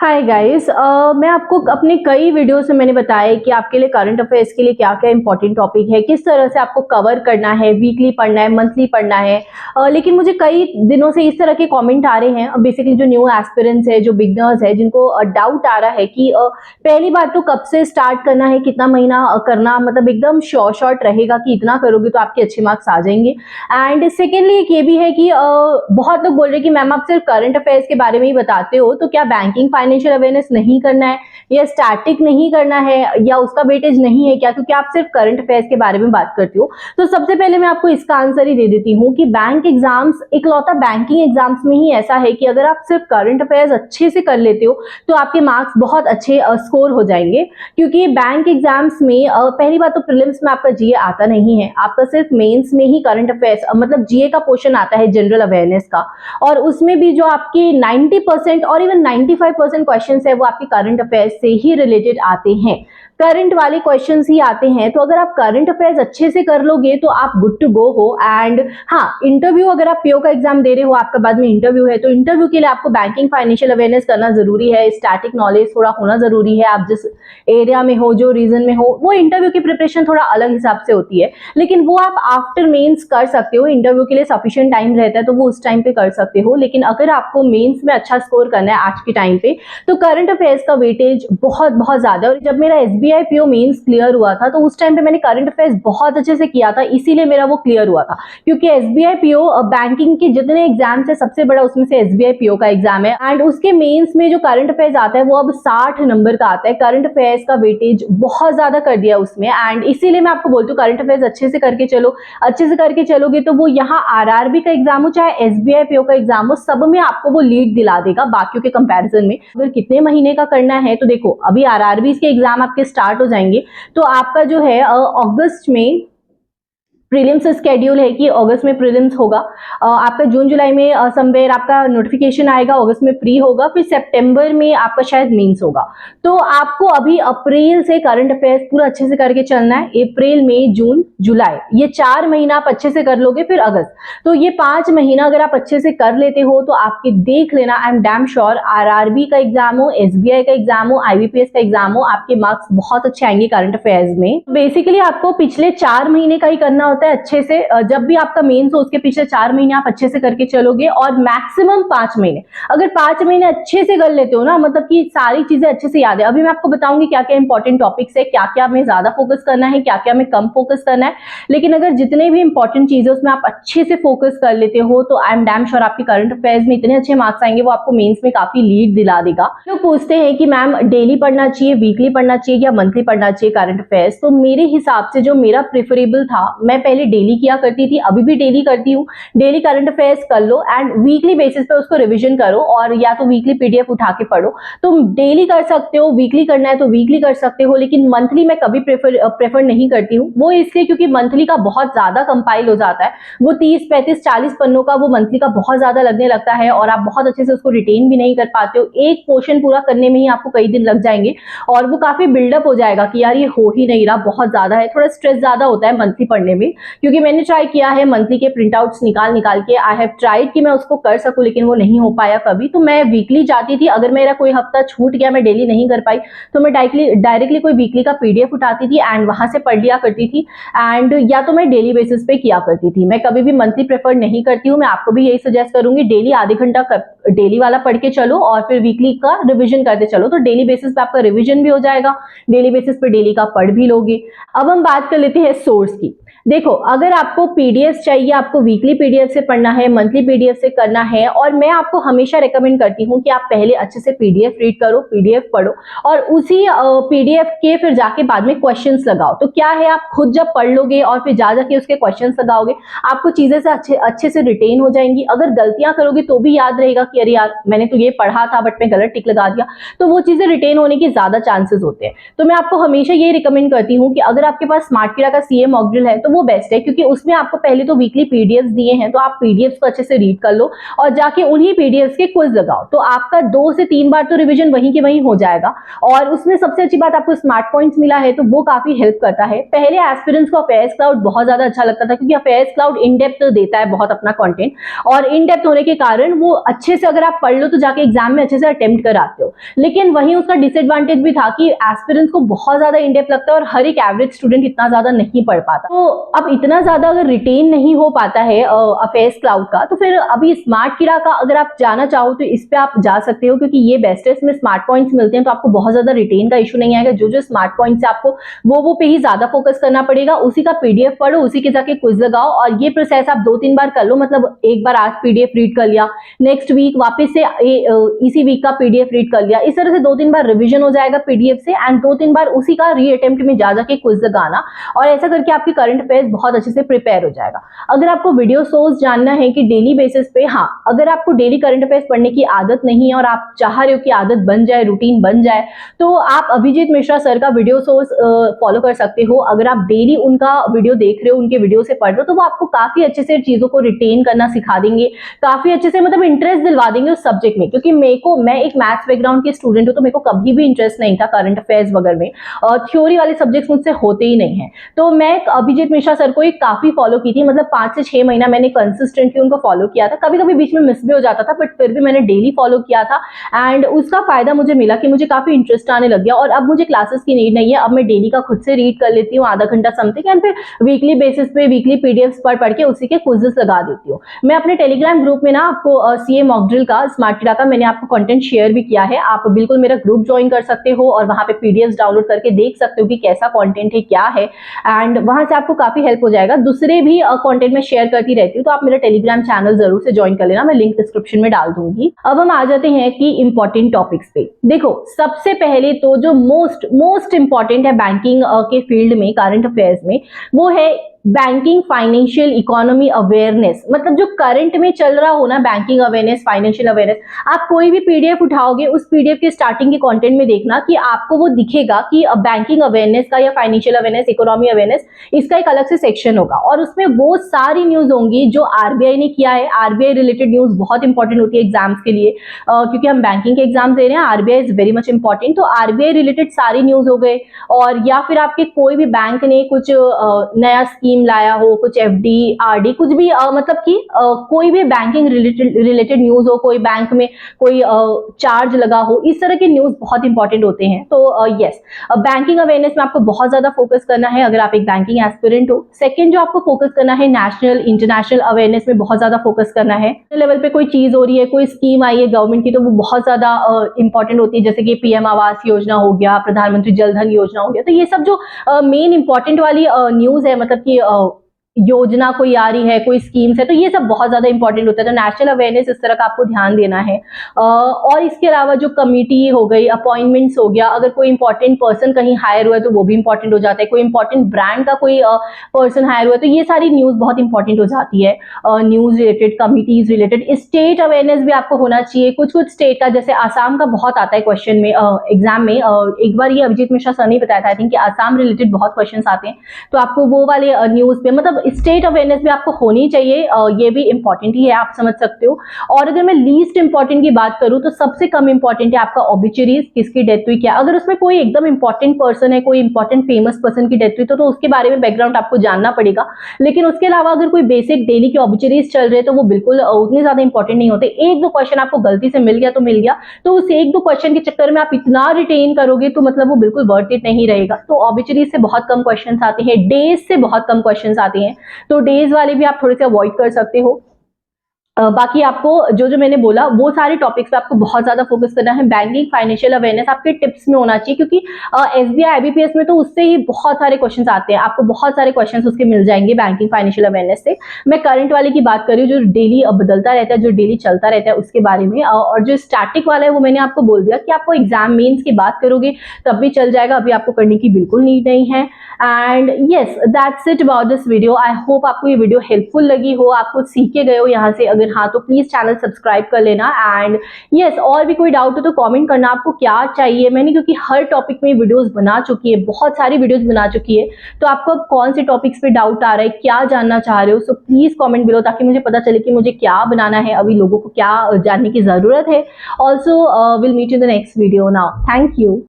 Hi guys, मैं आपको अपने कई वीडियोस में मैंने बताया है कि आपके लिए करंट अफेयर्स के लिए क्या-क्या इंपॉर्टेंट टॉपिक है, किस तरह से आपको कवर करना है, वीकली पढ़ना है, मंथली पढ़ना है। लेकिन मुझे कई दिनों से इस तरह के कमेंट आ रहे हैं, बेसिकली जो न्यू एस्पिरेंट्स है, जो बिगिनर्स है, जिनको डाउट आ रहा है कि पहली बात तो कब से स्टार्ट करना है, कितना महीना करना, मतलब एकदम शॉर्ट रहेगा कि इतना करोगे तो आपके अच्छे मार्क्स आ जाएंगे। एंड सेकेंडली एक ये भी है कि बहुत लोग बोल रहे हैं कि मैम आप सिर्फ करंट अफेयर्स के बारे में ही बताते हो, तो क्या बैंकिंग फाइनेंशियल अवेयरनेस नहीं करना है या स्टैटिक नहीं करना है या उसका वेटेज नहीं है क्या, क्योंकि आप सिर्फ करंट अफेयर्स के बारे में बात करती हो। तो सबसे पहले मैं आपको इसका आंसर ही दे देती हूँ कि बैंक एग्जाम्स, इकलौता बैंकिंग एग्जाम्स में ही ऐसा है कि अगर आप सिर्फ करंट अफेयर्स अच्छे से कर लेते हो तो आपके मार्क्स बहुत अच्छे स्कोर हो जाएंगे। क्योंकि बैंक एग्जाम्स में पहली बात तो प्रीलिम्स में आपका जीए आता नहीं है, आपका सिर्फ मेंस में ही करंट अफेयर्स मतलब जीए का पोर्शन आता है, जनरल अवेयरनेस का, और उसमें भी जो आपके 90% और इवन 95% क्वेश्चंस है वो आपके करंट अफेयर्स से ही रिलेटेड आते हैं, करंट वाले क्वेश्चंस ही आते हैं। तो अगर आप करंट अफेयर्स अच्छे से कर लोगे तो आप गुड टू गो हो। एंड हाँ, इंटरव्यू, अगर आप पीओ का एग्जाम दे रहे हो, आपका बाद में इंटरव्यू है, तो इंटरव्यू के लिए आपको बैंकिंग फाइनेंशियल अवेयरनेस करना जरूरी है, स्टैटिक नॉलेज थोड़ा होना जरूरी है। आप जिस एरिया में हो, जो रीजन में हो, वो इंटरव्यू की प्रिपरेशन थोड़ा अलग हिसाब से होती है, लेकिन वो आप आफ्टर मेंस कर सकते हो। इंटरव्यू के लिए सफिशिएंट टाइम रहता है तो वो उस टाइम पे कर सकते हो। लेकिन अगर आपको मेंस में अच्छा स्कोर करना है आज के टाइम पे, तो करंट अफेयर्स का वेटेज बहुत बहुत ज्यादा है। और जब मेरा एसबीआई पीओ मेंस क्लियर हुआ था तो उस टाइम पे मैंने करंट अफेयर्स बहुत अच्छे से किया था, इसीलिए मेरा वो क्लियर हुआ था। क्योंकि एसबीआई पीओ बैंकिंग के जितने एग्जाम्स है सबसे बड़ा उसमें से एसबीआई पीओ का एग्जाम है। एंड उसके मेंस में जो करंट अफेयर्स आता है वो अब 60 नंबर का आता है। करंट अफेयर्स का वेटेज बहुत ज्यादा कर दिया उसमें। एंड इसीलिए मैं आपको बोलती हूँ करंट अफेयर्स अच्छे से करके चलो। अच्छे से करके चलोगे तो वो यहाँ आरआरबी का एग्जाम हो चाहे एसबीआई पीओ का एग्जाम हो, सब में आपको वो लीड दिला देगा बाकियों के कंपैरिजन में। अगर कितने महीने का करना है तो देखो, अभी आरआरबी के एग्जाम आपके स्टार्ट हो जाएंगे, तो आपका जो है अगस्त में प्रीलिम्स स्केड्यूल है कि अगस्त में प्रीलिम्स होगा। आपका जून जुलाई में समवेयर आपका नोटिफिकेशन आएगा, अगस्त में प्री होगा, फिर सितंबर में आपका शायद मेंस होगा। तो आपको अभी अप्रैल से करंट अफेयर्स पूरा अच्छे से करके चलना है। अप्रैल, मई, जून, जुलाई, ये 4 महीना आप अच्छे से कर लोगे, फिर अगस्त, तो ये 5 महीना अगर आप अच्छे से कर लेते हो तो आपके, देख लेना, I am damn sure, RRB का एग्जाम हो, एसबीआई का एग्जाम हो, आईबीपीएस का एग्जाम हो, आपके मार्क्स बहुत अच्छे आएंगे करंट अफेयर्स में। बेसिकली आपको पिछले 4 महीने का ही करना होता है अच्छे से। जब भी आपका मेंस हो उसके पिछले 4 महीने आप अच्छे से करके चलोगे, और मैक्सिमम 5 महीने, अगर 5 महीने अच्छे से कर लेते हो ना, मतलब कि सारी चीजें अच्छे से याद है। अभी मैं आपको बताऊंगी क्या क्या इंपॉर्टेंट टॉपिक्स है, क्या क्या हमें ज्यादा फोकस करना है, क्या क्या हमें कम फोकस करना है। लेकिन अगर जितने भी इंपॉर्टेंट चीजें उसमें आप अच्छे से फोकस कर लेते हो तो आई एम डैम श्योर आपके करंट अफेयर्स में इतने अच्छे मार्क्स आएंगे, वो आपको मेंस में काफी लीड दिला देगा। लोग पूछते हैं कि मैम डेली पढ़ना चाहिए, वीकली पढ़ना चाहिए या मंथली पढ़ना चाहिए करंट अफेयर्स। तो मेरे हिसाब से जो मेरा प्रेफरेबल था, मैं पहले डेली किया करती थी, अभी भी डेली करती हूँ। डेली करंट अफेयर्स कर लो एंड वीकली बेसिस पे उसको रिवीजन करो, और या तो वीकली पीडीएफ उठा के पढ़ो। तुम डेली कर सकते हो, वीकली करना है तो वीकली कर सकते हो, लेकिन मंथली मैं कभी प्रेफर नहीं करती हूँ। वो इसलिए क्योंकि मंथली का बहुत ज्यादा कंपाइल हो जाता है, वो 30, 35, 40 पन्नों का वो मंथली का बहुत ज्यादा लगने लगता है, और आप बहुत अच्छे से उसको रिटेन भी नहीं कर पाते हो। एक पोर्शन पूरा करने में ही आपको कई दिन लग जाएंगे, और वो काफी बिल्डअप हो जाएगा कि यार ये हो ही नहीं रहा, बहुत ज्यादा है। थोड़ा स्ट्रेस ज्यादा होता है मंथली पढ़ने में, क्योंकि मैंने ट्राई किया है मंथली के प्रिंट आउट्स निकाल के, आई हैव ट्राइड कि मैं उसको कर सकूं, लेकिन वो नहीं हो पाया कभी। तो मैं वीकली जाती थी, अगर मेरा कोई हफ्ता छूट गया, मैं डेली नहीं कर पाई, तो मैं डायरेक्टली कोई वीकली का पीडीएफ उठाती थी एंड वहां से पढ़ लिया करती थी। एंड या तो मैं डेली बेसिस पे किया करती थी। मैं कभी भी मंथली प्रेफर नहीं करती हूँ। मैं आपको भी यही सजेस्ट करूंगी, डेली आधे घंटा डेली वाला पढ़ के चलो और फिर वीकली का रिविजन करते चलो, तो डेली बेसिस पे आपका रिविजन भी हो जाएगा, डेली बेसिस पे डेली का पढ़ भी लोगे। अब हम बात कर लेते हैं सोर्स की। देखो, अगर आपको पीडीएफ चाहिए, आपको वीकली पीडीएफ से पढ़ना है, मंथली पीडीएफ से करना है, और मैं आपको हमेशा रेकमेंड करती हूँ कि आप पहले अच्छे से पीडीएफ रीड करो, पीडीएफ पढ़ो, और उसी पीडीएफ के फिर जाके बाद में क्वेश्चंस लगाओ। तो क्या है, आप खुद जब पढ़ लोगे और फिर जाके उसके क्वेश्चंस लगाओगे, आपको चीजें से अच्छे से रिटेन हो जाएंगी। अगर गलतियां करोगे तो भी याद रहेगा कि अरे यार मैंने तो ये पढ़ा था बट मैं गलत टिक लगा दिया, तो वो चीजें रिटेन होने की ज्यादा चांसेस होते हैं। तो मैं आपको हमेशा ये रिकमेंड करती हूँ कि अगर आपके पास स्मार्ट किडा का सीए मॉक ड्रिल है तो वो बेस्ट है, क्योंकि उसमें आपको पहले तो वीकली पीडीएफ दिए हैं, तो आप पीडीएफ को अच्छे से रीड कर लो और जाके उन्हीं पीडीएफ के क्विज लगाओ, तो आपका 2 से 3 बार तो रिवीजन वहीं के वहीं हो जाएगा। और उसमें सबसे अच्छी बात आपको स्मार्ट पॉइंट्स मिला है, तो वो काफी हेल्प करता है। पहले एस्पिरेंट्स को अफेयर्स क्लाउड बहुत ज्यादा अच्छा लगता था, क्योंकि अफेयर्स क्लाउड इन डेप्थ देता है बहुत अपना कंटेंट, और इन डेप्थ होने के कारण वो अच्छे से अगर आप पढ़ लो तो जाके एग्जाम में अच्छे से अटेम्प्ट कर आते हो। लेकिन वहीं उसका डिसएडवांटेज भी था कि एस्पिरेंट्स को बहुत ज्यादा इन डेप्थ लगता है और हर एक एवरेज स्टूडेंट इतना ज्यादा नहीं पढ़ पाता। तो अब इतना ज्यादा अगर रिटेन नहीं हो पाता है अफेयर्स क्लाउड का, तो फिर अभी स्मार्ट किरा का अगर आप जाना चाहो तो इस पे आप जा सकते हो, क्योंकि ये बेस्ट है, इसमें स्मार्ट पॉइंट्स मिलते हैं, तो आपको बहुत ज्यादा रिटेन का इशू नहीं आएगा। जो स्मार्ट पॉइंट्स आपको वो पे ही ज्यादा फोकस करना पड़ेगा, उसी का पीडीएफ पढ़ो, उसी के जाके क्विज लगाओ, और ये प्रोसेस आप 2-3 बार कर लो। मतलब एक बार आज पीडीएफ रीड कर लिया, नेक्स्ट वीक वापस से इसी वीक का पीडीएफ रीड कर लिया, इस तरह से 2-3 बार रिवीजन हो जाएगा पीडीएफ से, एंड 2-3 बार उसी का री अटेम्प्ट में जा जाके क्विज लगाना, और ऐसा करके आपकी करंट अफेयर्स बहुत अच्छे से प्रिपेयर हो जाएगा। अगर आपको वीडियो सोर्स जानना है कि डेली बेसिस पे, हाँ, अगर आपको डेली करंट अफेयर्स पढ़ने की आदत नहीं है और आप चाह रहे हो कि आदत बन जाए, रूटीन बन जाए, तो आप अभिजीत मिश्रा सर का वीडियो सोर्स फॉलो कर सकते हो। अगर आप डेली उनका वीडियो देख रहे हो, उनके वीडियो से पढ़ रहे हो, तो वो आपको काफी अच्छे से चीजों को रिटेन करना सिखा देंगे, काफी अच्छे से मतलब इंटरेस्ट दिलवा देंगे उस सब्जेक्ट में। क्योंकि मैं एक मैथ्स बैकग्राउंड की स्टूडेंट हूँ, तो मेरे को कभी भी इंटरेस्ट नहीं था करंट अफेयर्स वगैरह में, और थ्योरी वाले सब्जेक्ट्स मुझसे होते ही नहीं है। तो मैं अभिजीत मिश्रा सर को एक काफी फॉलो की थी, मतलब 5 से 6 महीना मैंने कंसिस्टेंटली उनको फॉलो किया था। कभी कभी बीच में मिस भी हो जाता था, बट फिर भी मैंने डेली फॉलो किया था, एंड उसका फायदा मुझे मिला कि मुझे काफी इंटरेस्ट आने लग गया। और अब मुझे क्लासेस की नीड नहीं है, अब मैं डेली का खुद से रीड कर लेती हूँ आधा घंटा समथिंग, एंड फिर वीकली बेसिस पे वीकली पीडीएफ पढ़ के उसी के क्विजेस लगा देती हूँ। मैं अपने टेलीग्राम ग्रुप में ना आपको सीए मॉक ड्रिल का, स्मार्ट किरा का मैंने आपको कंटेंट शेयर भी किया है, आप बिल्कुल मेरा ग्रुप ज्वाइन कर सकते हो और वहां पे पीडीएफ डाउनलोड करके देख सकते हो कि कैसा कंटेंट है, क्या है, एंड वहां से आपको काफी हेल्प हो जाएगा। दूसरे भी कंटेंट में शेयर करती रहती हूँ, तो आप मेरा टेलीग्राम चैनल जरूर से ज्वाइन कर लेना, मैं लिंक डिस्क्रिप्शन में डाल दूंगी। अब हम आ जाते हैं कि इंपॉर्टेंट टॉपिक्स पे। देखो, सबसे पहले तो जो मोस्ट इंपॉर्टेंट है बैंकिंग के फील्ड में, करंट अफेयर्स में, वो है बैंकिंग फाइनेंशियल इकोनॉमी अवेयरनेस। मतलब जो करंट में चल रहा हो ना, बैंकिंग अवेयरनेस, फाइनेंशियल अवेयरनेस, आप कोई भी पीडीएफ उठाओगे, उस पीडीएफ के स्टार्टिंग के कंटेंट में देखना कि आपको वो दिखेगा कि बैंकिंग अवेयरनेस का या फाइनेंशियल अवेयरनेस, इकोनॉमी अवेयरनेस, इसका एक अलग से सेक्शन होगा, और उसमें वो सारी न्यूज होंगी जो आरबीआई ने किया है। आरबीआई रिलेटेड न्यूज बहुत इंपॉर्टेंट होती है एग्जाम्स के लिए, क्योंकि हम बैंकिंग के एग्जाम दे रहे हैं, RBI is very much important. तो आरबीआई रिलेटेड सारी न्यूज हो गए, और या फिर आपके कोई भी बैंक ने कुछ नया स्कीम लाया हो, कुछ एफडी, आरडी, कुछ भी मतलब कि कोई भी बैंकिंग रिलेटेड न्यूज हो, कोई बैंक में कोई चार्ज लगा हो, इस तरह के न्यूज बहुत इंपॉर्टेंट होते हैं। तो यस, बैंकिंग अवेयरनेस में आपको बहुत ज्यादा फोकस करना है अगर आप एक बैंकिंग एस्पिरेंट हो। सेकंड जो आपको फोकस करना है, नेशनल इंटरनेशनल अवेयरनेस में बहुत ज्यादा फोकस करना है। लेवल पे कोई चीज हो रही है, कोई स्कीम आई है गवर्नमेंट की, तो वो बहुत ज्यादा इंपॉर्टेंट होती है, जैसे कि पीएम आवास योजना हो गया, प्रधानमंत्री जल धन योजना हो गया। तो ये सब जो मेन इंपॉर्टेंट वाली न्यूज है, मतलब कि योजना कोई आ रही है, कोई स्कीम्स है, तो ये सब बहुत ज्यादा इंपॉर्टेंट होता है। तो नेशनल अवेयरनेस इस तरह का आपको ध्यान देना है। और इसके अलावा जो कमिटी हो गई, अपॉइंटमेंट्स हो गया, अगर कोई इंपॉर्टेंट पर्सन कहीं हायर हुआ है तो वो भी इंपॉर्टेंट हो जाता है। कोई इंपॉर्टेंट ब्रांड का कोई पर्सन हायर हुआ है, तो ये सारी न्यूज बहुत इंपॉर्टेंट हो जाती है। News related, committees related, state awareness भी आपको होना चाहिए। कुछ स्टेट का, जैसे आसाम का बहुत आता है क्वेश्चन में, एग्जाम में। एक बार ये अभिजीत मिश्रा सर ने बताया था, आई थिंक, कि आसाम रिलेटेड बहुत क्वेश्चन आते हैं, तो आपको वो वाले न्यूज पे, मतलब स्टेट अवेयरनेस भी आपको होनी चाहिए। ये भी इंपॉर्टेंट ही है, आप समझ सकते हो। और अगर मैं लीस्ट इंपॉर्टेंट की बात करूं, तो सबसे कम इंपॉर्टेंट है आपका ऑबिचुरीज, किसकी डेथ हुई, क्या। अगर उसमें कोई एकदम इंपॉर्टेंट पर्सन है, कोई इंपॉर्टेंट फेमस पर्सन की डेथ हुई, तो उसके बारे में बैकग्राउंड आपको जानना पड़ेगा। लेकिन उसके अलावा अगर कोई बेसिक डेली के ऑबिचुरीज चल रहे, तो वो बिल्कुल उतने ज्यादा इंपॉर्टेंट नहीं होते। 1-2 क्वेश्चन आपको गलती से मिल गया तो मिल गया, तो उस 1-2 क्वेश्चन के चक्कर में आप इतना रिटेन करोगे तो मतलब वो बिल्कुल वर्थ इट नहीं रहेगा। तो ऑबिचुरीज से बहुत कम क्वेश्चन आते हैं, डेज से बहुत कम क्वेश्चन आते हैं, तो डेज वाले भी आप थोड़े से अवॉइड कर सकते हो। बाकी आपको जो मैंने बोला, वो सारे टॉपिक्स पे आपको बहुत ज्यादा फोकस करना है। बैंकिंग फाइनेंशियल अवेयरनेस आपके टिप्स में होना चाहिए, क्योंकि एसबीआई आईबीपीएस में तो उससे ही बहुत सारे क्वेश्चंस आते हैं, आपको बहुत सारे क्वेश्चंस उसके मिल जाएंगे बैंकिंग फाइनेंशियल अवेयरनेस से। मैं करंट वाले की बात कर रही हूँ, जो डेली बदलता रहता है, जो डेली चलता रहता है, उसके बारे में। और जो स्टैटिक वाला है, वो मैंने आपको बोल दिया कि आपको एग्जाम मेन्स की बात करोगे तब भी चल जाएगा, अभी आपको करने की बिल्कुल नीड नहीं है। And yes, that's it about this video. I hope आपको ये वीडियो हेल्पफुल लगी हो, आप कुछ सीख के गए हो यहाँ से। अगर अगर हाँ तो प्लीज चैनल सब्सक्राइब कर लेना। एंड यस, और भी कोई डाउट हो तो कमेंट करना, आपको क्या चाहिए। मैंने क्योंकि हर टॉपिक में वीडियोस बना चुकी है, बहुत सारी वीडियोस बना चुकी है, तो आपको अब कौन से टॉपिक्स पे डाउट आ रहा है, क्या जानना चाह रहे हो, सो प्लीज कमेंट बिलो, ताकि मुझे पता चले कि मुझे क्या बनाना है, अभी लोगों को क्या जानने की जरूरत है। Also will meet in the next video. Now thank you.